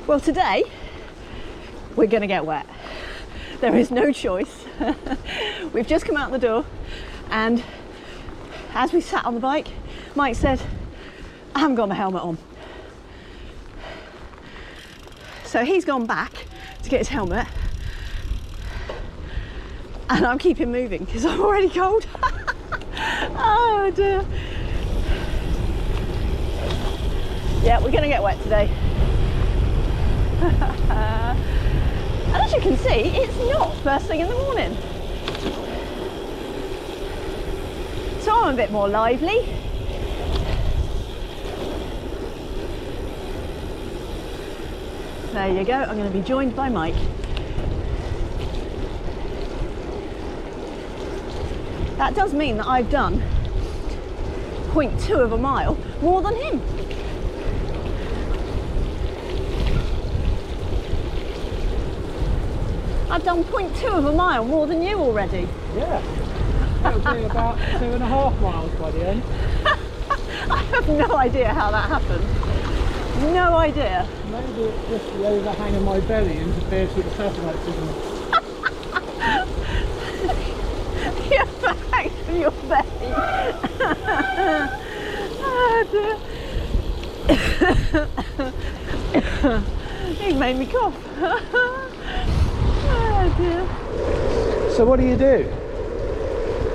Well, today we're going to get wet. There is no choice. We've just come out the door, and as we sat on the bike, Mike said, I haven't got my helmet on. So he's gone back to get his helmet, and I'm keeping moving because I'm already cold. Oh dear. Yeah, we're going to get wet today. And as you can see, it's not first thing in the morning. So I'm a bit more lively. There you go, I'm going to be joined by Mike. That does mean that I've done 0.2 of a mile more than him. I've done 0.2 of a mile more than you already. Yeah, it'll be about 2.5 miles by the end. I have no idea how that happened. No idea. Maybe it's just the overhang of my belly interferes with the satellite signal. The overhang of your belly. Oh dear. You made me cough. Oh dear. So what do? Do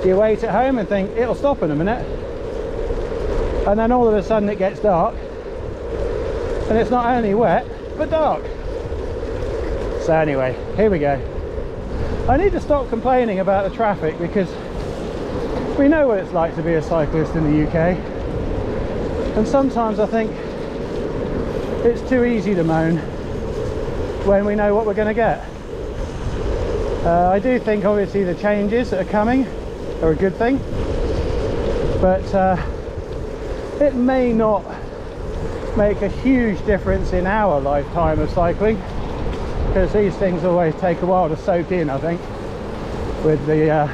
you wait at home and think it'll stop in a minute, and then all of a sudden it gets dark, and it's not only wet but dark? So anyway, here we go. I need to stop complaining about the traffic, because we know what it's like to be a cyclist in the UK, and sometimes I think it's too easy to moan when we know what we're going to get. I do think obviously the changes that are coming are a good thing, but it may not make a huge difference in our lifetime of cycling, because these things always take a while to soak in, I think, with the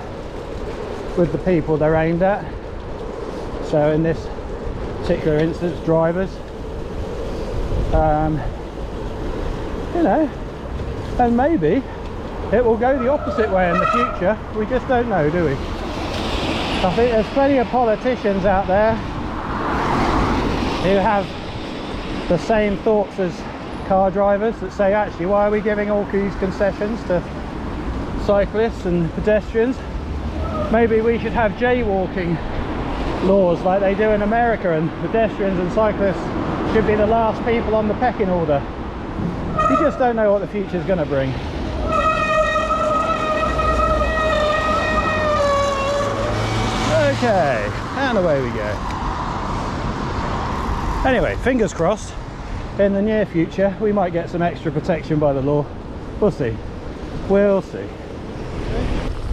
people they're aimed at. So in this particular instance, drivers, you know, and maybe it will go the opposite way in the future. We just don't know, do we? I think there's plenty of politicians out there who have the same thoughts as car drivers, that say, actually, why are we giving all these concessions to cyclists and pedestrians? Maybe we should have jaywalking laws like they do in America, and pedestrians and cyclists should be the last people on the pecking order. You just don't know what the future's going to bring. Okay, and away we go. Anyway, fingers crossed, in the near future we might get some extra protection by the law. We'll see. We'll see.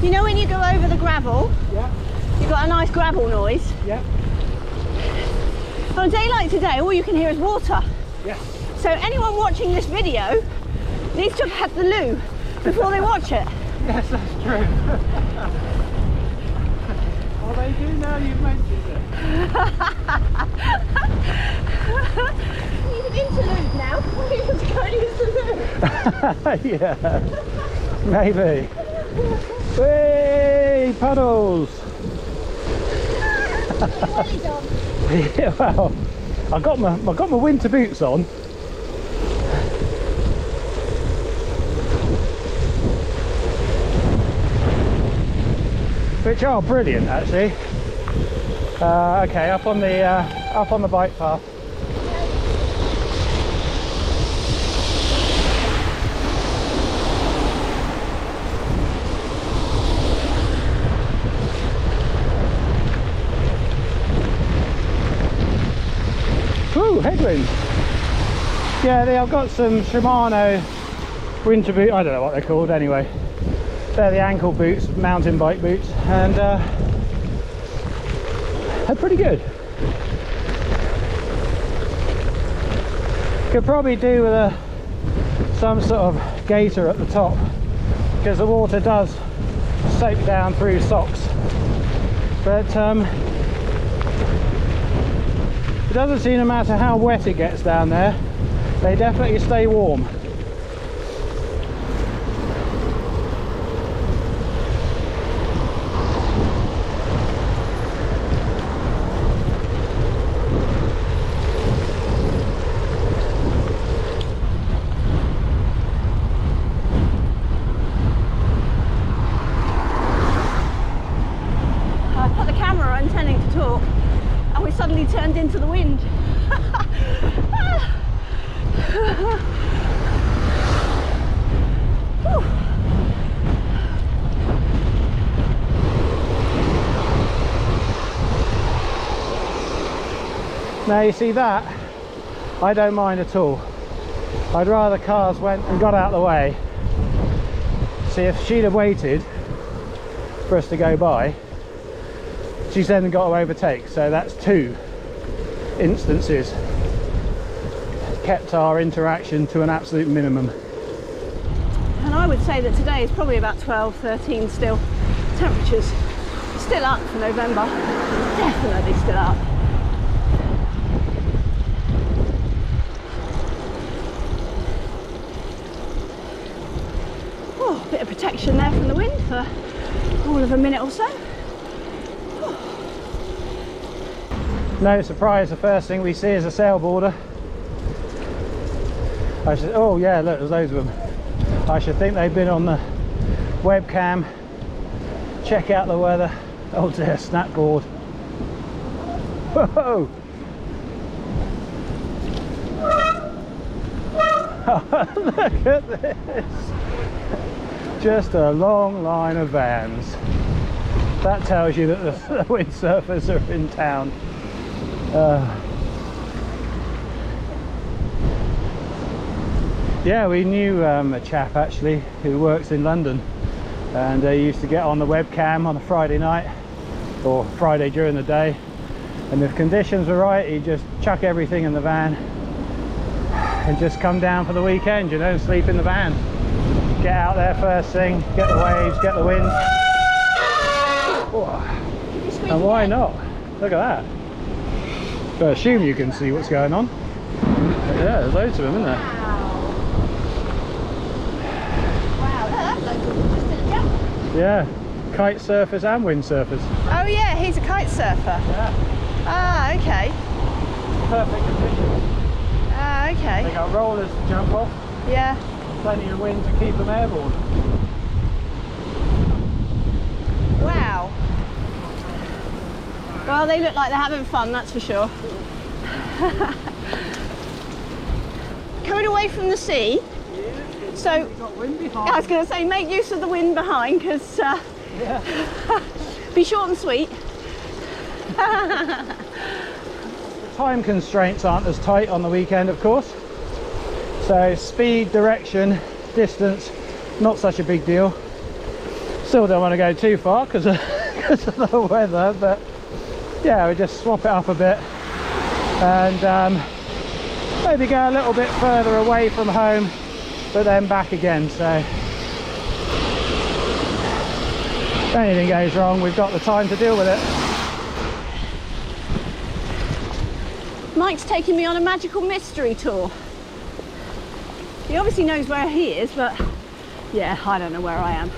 You know when you go over the gravel, Yeah. you've got a nice gravel noise. Yeah. On a day like today, all you can hear is water. Yes. So anyone watching this video needs to have had the loo before they watch it. Yes, that's true. Well, they do now you've mentioned it. Need an interlude now before he was going to the loo. Yeah, maybe. Hey, puddles! Yeah, well, I got my winter boots on. Which are brilliant, actually. Okay, up on the bike path. Woo, headwind. Yeah, I've got some Shimano winter boot. I don't know what they're called anyway. They're the ankle boots, mountain bike boots, and they're pretty good. Could probably do with some sort of gaiter at the top, because the water does soak down through socks. But it doesn't seem to matter how wet it gets down there, They definitely stay warm. I put the camera on intending to talk and we suddenly turned into the wind. Now you see that, I don't mind at all. I'd rather cars went and got out of the way. See, if she'd have waited for us to go by, she's then got to overtake, so that's 2 instances. Kept our interaction to an absolute minimum. And I would say that today is probably about 12, 13 still. Temperatures still up for November, definitely still up. Oh, a bit of protection there from the wind for all of a minute or so. No surprise, the first thing we see is a sailboarder. I should, oh yeah, look, there's loads of them. I should think they've been on the webcam. Check out the weather. Oh dear, snapboard. Whoa! Look at this. Just a long line of vans. That tells you that the windsurfers are in town. Yeah, we knew a chap actually who works in London, and he used to get on the webcam on a Friday night or Friday during the day, and if conditions were right, he'd just chuck everything in the van and just come down for the weekend, you know, and sleep in the van. Get out there first thing, get the waves, get the wind. Oh. And why not? Look at that. I assume you can see what's going on. Yeah, there's loads of them, isn't there? Wow, that's like just did a jump. Yeah, kite surfers and windsurfers. Oh yeah, he's a kite surfer. Yeah. Ah, okay. Perfect conditions. Ah, They okay. got rollers to jump off, Yeah. plenty of wind to keep them airborne. Wow. Well, they look like they're having fun, that's for sure. Coming away from the sea, so We've got wind behind. I was going to say make use of the wind behind, because Yeah. be short and sweet. The time constraints aren't as tight on the weekend, of course. So speed, direction, distance, not such a big deal. Still don't want to go too far because of the weather, but yeah, we just swap it up a bit and maybe go a little bit further away from home, but then back again. So if anything goes wrong, we've got the time to deal with it. Mike's taking me on a magical mystery tour. He obviously knows where he is, but yeah, I don't know where I am.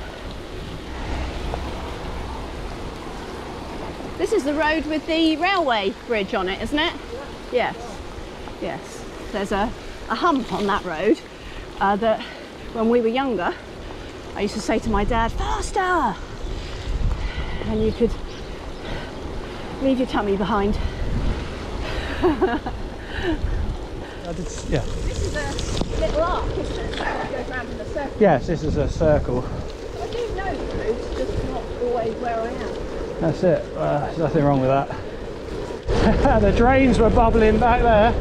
This is the road with the railway bridge on it, isn't it? Yes. Yes. There's a hump on that road that when we were younger, I used to say to my dad, faster! And you could leave your tummy behind. Yeah. This is a little arc, isn't it? It goes round in a circle. Yes, this is a circle. I do know the route, it's just not always where I am. That's it. There's nothing wrong with that. The drains were bubbling back there.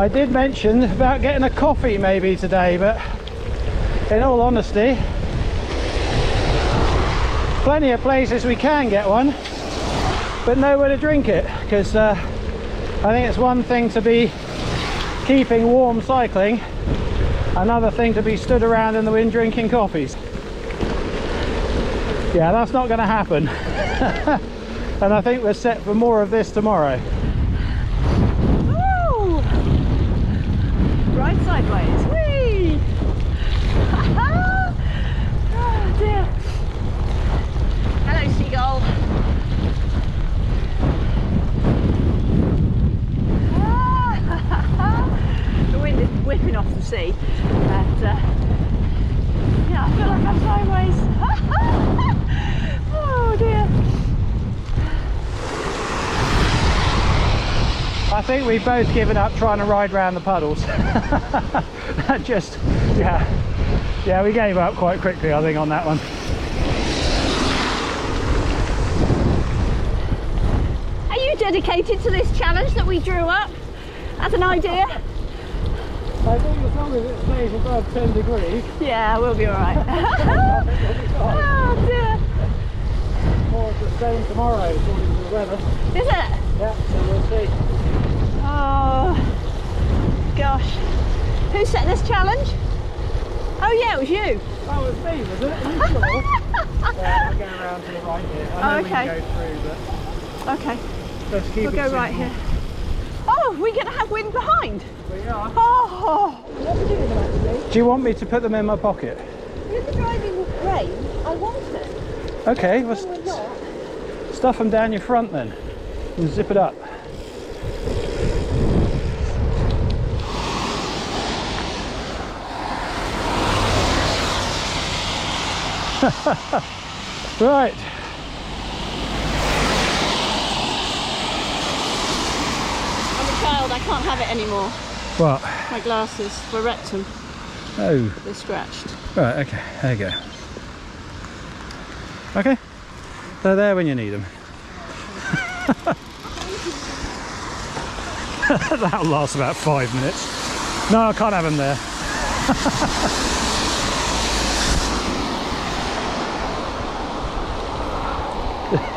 I did mention about getting a coffee maybe today, but in all honesty, plenty of places we can get one, but nowhere to drink it, because I think it's one thing to be keeping warm cycling, another thing to be stood around in the wind drinking coffees. Yeah, that's not going to happen. And I think we're set for more of this tomorrow. Ooh. Right sideways. Whee! Oh dear. Hello, seagull. The wind is whipping off the sea, and yeah, I feel like I'm sideways. Oh dear. I think we've both given up trying to ride around the puddles. That just, yeah, we gave up quite quickly, I think, on that one. Are you dedicated to this challenge that we drew up as an idea? I think as long as it stays above 10 degrees. Yeah, we'll be alright. Oh dear. More of the same tomorrow, according to the weather. Is it? Yeah, so we'll see. Oh gosh. Who set this challenge? Oh yeah, it was you. Oh, it was me, was it? Are you sure? Yeah, I'll go around to the right here. I know we can go through, but Okay. let's keep We'll it go simple. right here. Oh, we're going to have wind behind. We are. Oh. What are we doing actually? Do you want me to put them in my pocket? With the driving rain, I want it. Okay, well, We're not. stuff them down your front then and zip it up. Right. I'm a child, I can't have it anymore. What? My glasses were wrecked them. Oh. They're scratched. Right, okay, there you go. Okay, they're there when you need them. That'll last about 5 minutes. No, I can't have them there.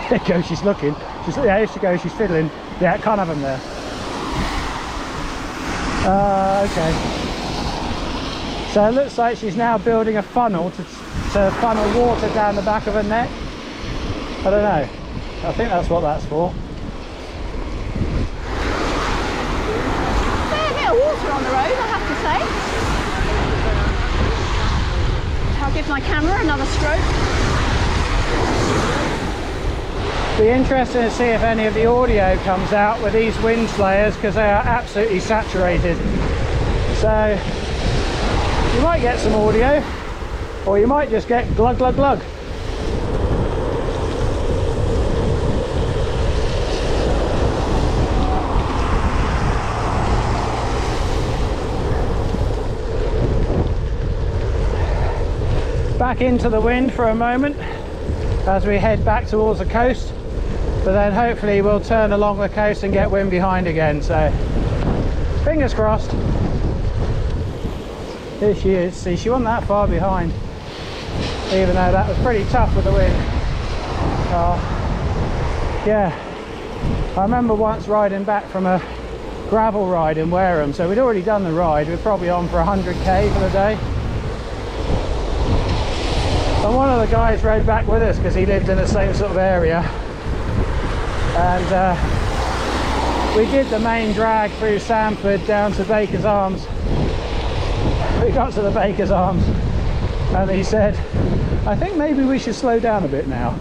There you go, she's looking. Yeah, here she goes, she's fiddling. Yeah, I can't have them there. Okay. So it looks like she's now building a funnel to funnel water down the back of her neck. I don't know. I think that's what that's for. Fair bit of water on the road, I have to say. I'll give my camera another stroke. Be interesting to see if any of the audio comes out with these wind slayers, because they are absolutely saturated. So you might get some audio, or you might just get glug glug glug. Back into the wind for a moment as we head back towards the coast, but then hopefully we'll turn along the coast and get wind behind again, so fingers crossed. Here she is. See, she wasn't that far behind, even though that was pretty tough with the wind. Yeah, I remember once riding back from a gravel ride in Wareham, so we'd already done the ride. We're probably on for 100k for the day. And one of the guys rode back with us because he lived in the same sort of area, and we did the main drag through Sanford down to Baker's Arms. We got to the Baker's Arms and he said, I think maybe we should slow down a bit now.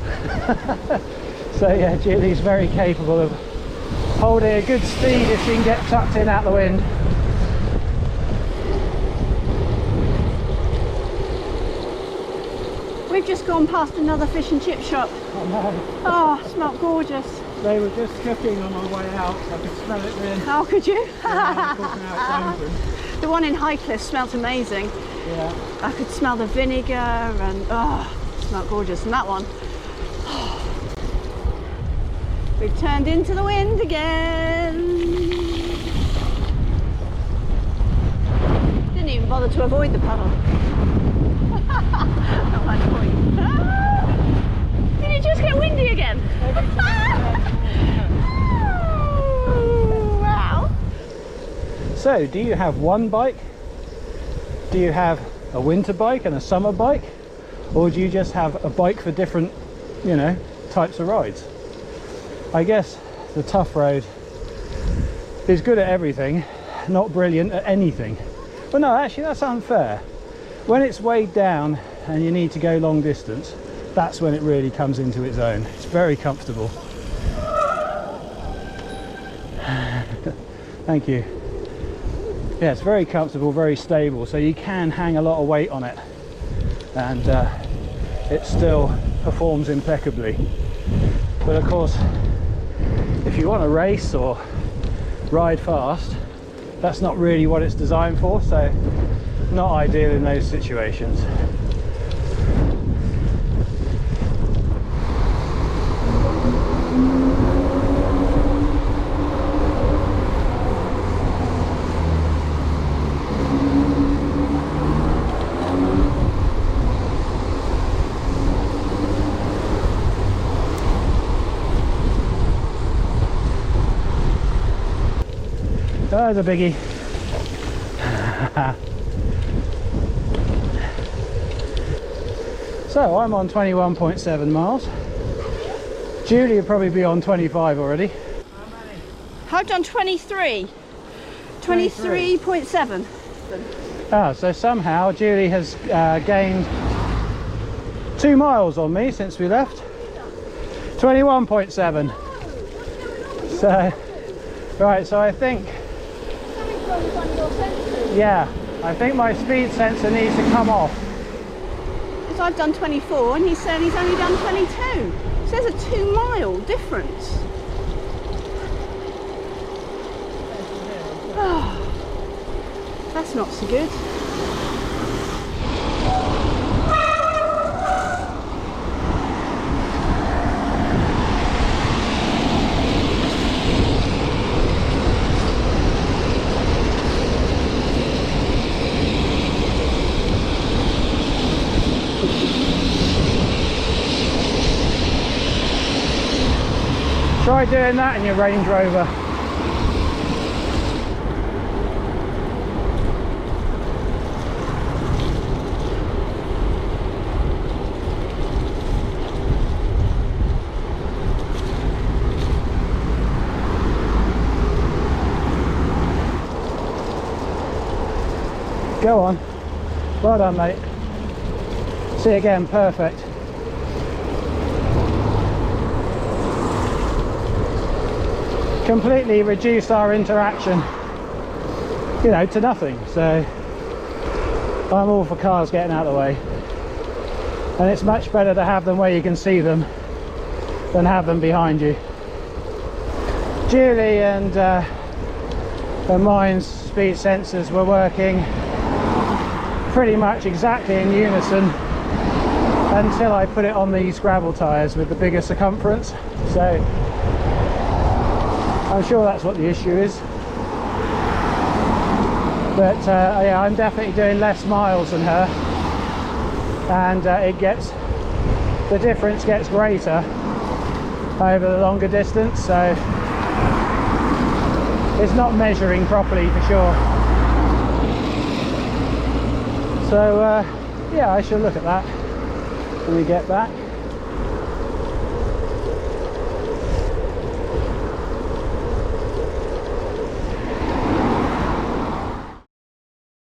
So yeah, Julie's very capable of holding a good speed if she can get tucked in out the wind. We've just gone past another fish and chip shop. Oh no. Oh, it smelled gorgeous. They were just cooking on our way out, so I could smell it then. Oh, could you? Yeah, the one in Highcliffe smelled amazing. yeah. I could smell the vinegar and oh, it smelled gorgeous. And that one, we've turned into the wind again. didn't even bother to avoid the puddle. Not much point. Did it just get windy again? Oh, wow. So, do you have one bike? Do you have a winter bike and a summer bike? Or do you just have a bike for different, you know, types of rides? I guess the Toughroad is good at everything, not brilliant at anything. Well, no, actually that's unfair. When it's weighed down and you need to go long distance, that's when it really comes into its own. It's very comfortable. Thank you. Yeah, it's very comfortable, very stable, so you can hang a lot of weight on it, and it still performs impeccably. But of course, if you want to race or ride fast, that's not really what it's designed for, so not ideal in those situations. There's a biggie. So I'm on 21.7 miles. Julie will probably be on 25 already. I've done 23. 23.7. Ah, so somehow Julie has gained 2 miles on me since we left. 21.7. So, right, so I think, yeah, I think my speed sensor needs to come off. Because I've done 24 and he said he's only done 22. So there's a 2 mile difference. Oh, that's not so good. Try doing that in your Range Rover. Go on. Well done, mate. See you again, perfect. Completely reduced our interaction, you know, to nothing. So I'm all for cars getting out of the way, and it's much better to have them where you can see them than have them behind you. Julie and mine's speed sensors were working pretty much exactly in unison until I put it on these gravel tyres with the bigger circumference. So I'm sure that's what the issue is, but yeah, I'm definitely doing less miles than her, and the difference gets greater over the longer distance, so it's not measuring properly for sure. So yeah, I shall look at that when we get back.